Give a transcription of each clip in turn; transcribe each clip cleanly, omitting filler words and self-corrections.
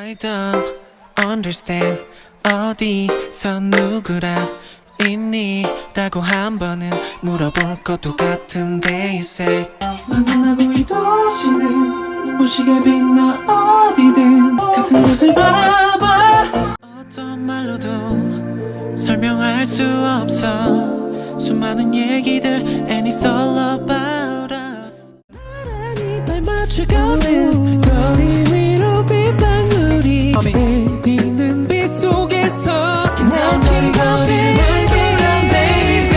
I don't understand 어디서 누구라 있니? 라고 한 번은 물어볼 것도 같은데 you say 만나고 이 도시는 눈부시게 빛나 어디든 같은 곳을 바라봐 어떤 말로도 설명할 수 없어 수많은 얘기들 and it's all about us 나란히 발맞춰가는 거리 위로 빗방울이 내리는 빛 속에서 난 너를 거리만 baby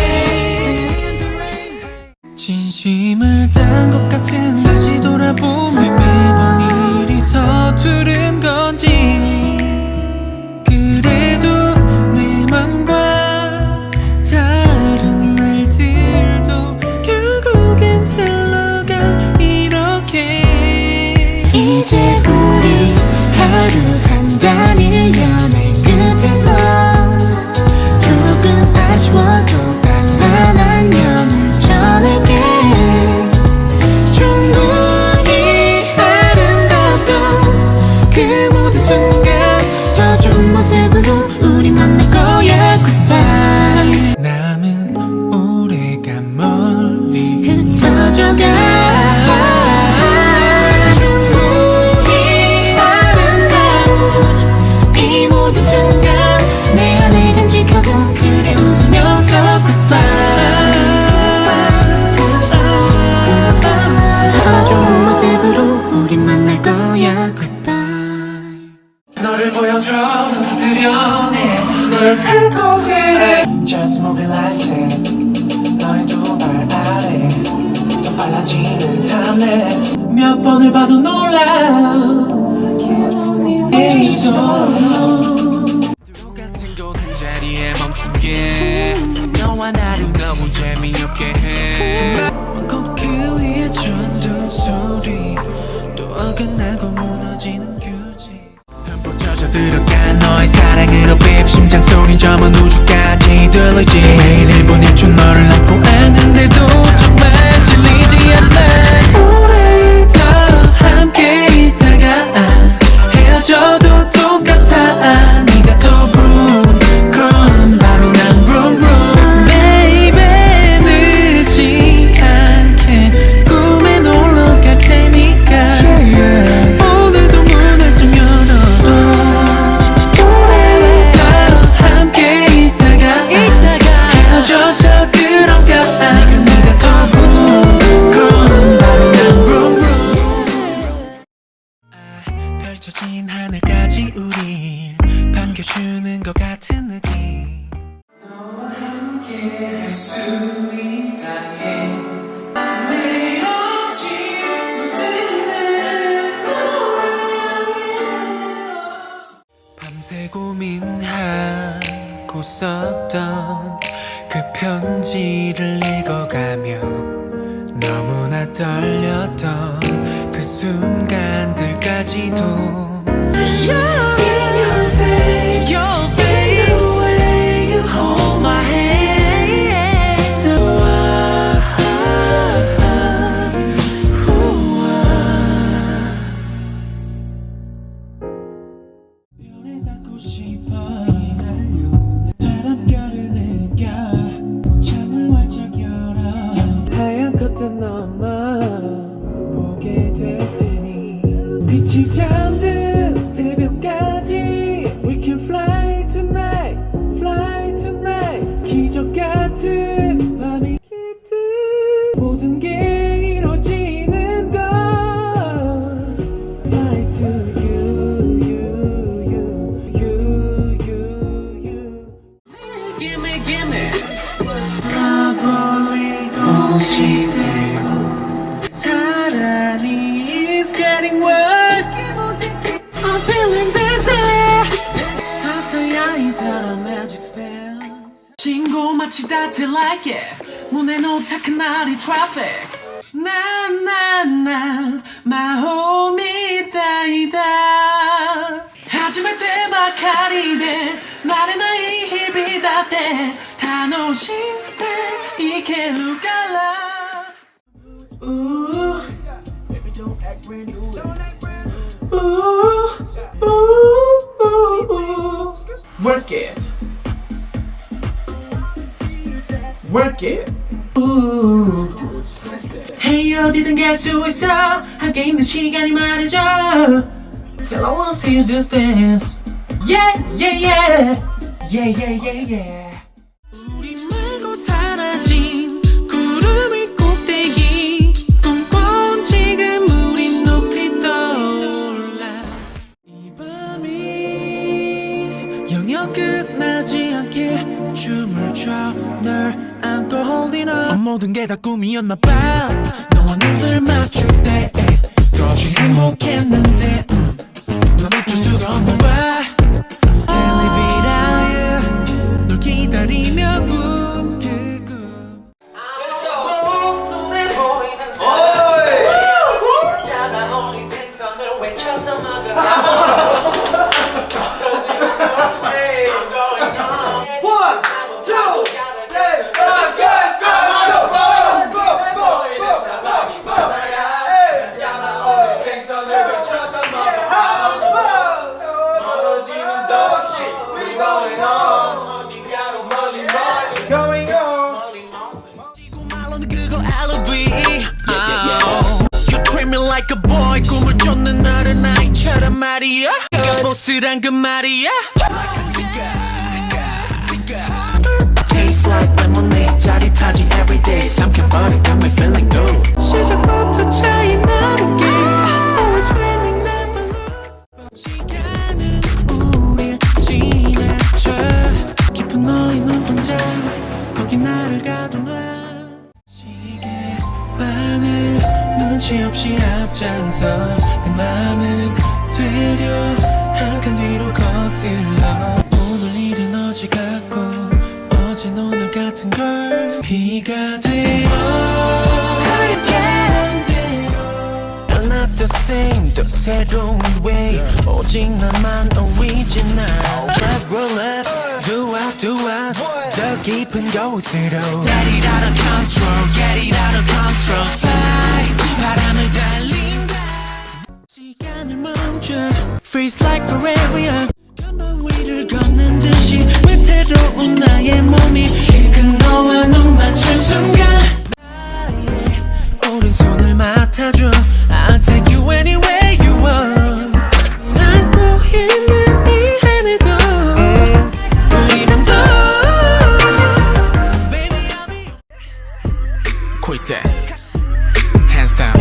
진심을 딴 것 같은 다시 돌아보면 매번 일이 서투른 건지 그래도 내 맘과 다른 날들도 결국엔 흘러가 이렇게 이제 우리 하루 한 단일 연애 끝에서 조금 아쉬워도 따스한 안녕을 전할게 충분히 아름답던 그 모든 순간 더 좋은 모습으로 우리 만날 거야 goodbye 남은 우리가 멀리 흩어져가 충분히 아름다운 이 모든 순간 내 안에 간직하고 그래 웃으면서 goodbye 더 좋은 모습으로 우리 만날 거야 goodbye 너를 보여줘 드려내 널 찾고 그래 Just move it like that 너의 두 발 아래 더 빨라지는 timelapse 몇 번을 봐도 놀라 내 있어 똑같은 곳 한 자리에 멈춘 게 너와 나를 너무 재미없게 해 꼭 그 위에 전두 소리 또 어긋나고 무너지는 규칙 흠뻑 젖어들어간 너의 사랑으로 빕 심장 소린 저 먼 우주까지 들리지 매일 1분 1초 너를 안고 앉는데도 정말 질리지 않아 오래 더 함께 있다가 헤어져도 똑같아 네가 더 vroom 그럼 바로 난 vroom vroom baby 늦지 않게 꿈에 놀러 갈 테니까 오늘도 문을 좀 열어 오래 더 함께 있다가 헤어져서 그런가 네가 더 vroom 그럼 바로 난 vroom vroom 펼쳐진 하늘까지 우릴 반겨주는 것 같은 느낌 너와 함께 할 수 있다게 매일 아침 눈뜨는 밤새 고민하고 썼던 그 편지를 읽어가며 너무나 떨렸던 그 순간들까지도 Your face, the way you hold my hand 별에 닿고 싶어 바람결을 느껴 창을 활짝 열어 하얀 커튼 넘어 보게 될 테니 빛이 잠든 새벽까지 We can fly tonight 기적 같은 밤이 깃든 모든 게 이루어지는 걸 Fly to you Gimme gimme Love 공치 들고 사랑이 is getting worse I'm feeling dizzy 서서히 들어 magic spell 신고 마치 다 till I get 문에 노탁한 날이 traffic 난 my homie 따이다 하지만 때마카리 돼 나를 나의 힘이 닿대 다 놓으신 때 이게 루갈라 Ooh, baby don't act brand new. Ooh, ooh. Work it. Work it. Hey 어디든 갈 수 있어 함께 있는 시간이 말해줘 Till I wanna see you just dance Yeah yeah yeah Yeah yeah yeah yeah 우리 말고 사라진 구름이 꼭대기 꿈꿔온 지금 우린 높이 떠올라 이 밤이 영영 끝나지 않게 춤을 춰 널 안고 holding on 모든 게 다 꿈이었나봐 너와 눈을 맞출 때 그것이 행복했는데 난 어쩔 수가 없나 봐 Can't live without you 널 기다리며 꿈 그 꿈 눈에 보이는 사람 잡아온 이 생선을 외쳐서 먹으라 Like a boy 꿈을 쫓는 어른아이처럼 말이야 네가 보스란 그 말이야 Tastes like lemonade 짜릿하지 everyday 삼켜버린 got me feeling good 시작부터 차이 나는 게 Always winning never lose 시간은 우릴 지나쳐 깊은 너의 눈동자 거기 나를 가둬놔 시계방을 눈치 없이 앞장서 내 맘은 되려 한 칸 뒤로 거슬러 오늘 일은 어제 같고 어젠 오늘 같은 걸 비가 되어 하얀 대로 You're not the same 또 새로운 way 오직 나만 original Left roll left do I 더 깊은 곳으로 Get it out of control Get it out of control Fly 바람을 달린다 시간을 멈춰 Freeze like forever 간판 위를 걷는 듯이 위태로운 나의 몸이 그 너와 눈 맞춘 순간 나의 오른손을 맡아줘 I'll take you anywhere you want 안고 있는 이 하늘도 우리 맘도 Baby I'll be Quit that Hands down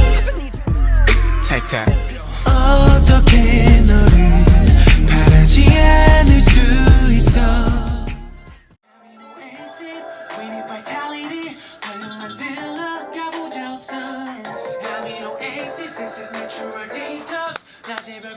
Take that 어떻게 너를 바라지 않을 수 있어 Amino Acid We need vitality 얼른 만들어 가보자 우선 Amino Acid This is natural detox 낮에 별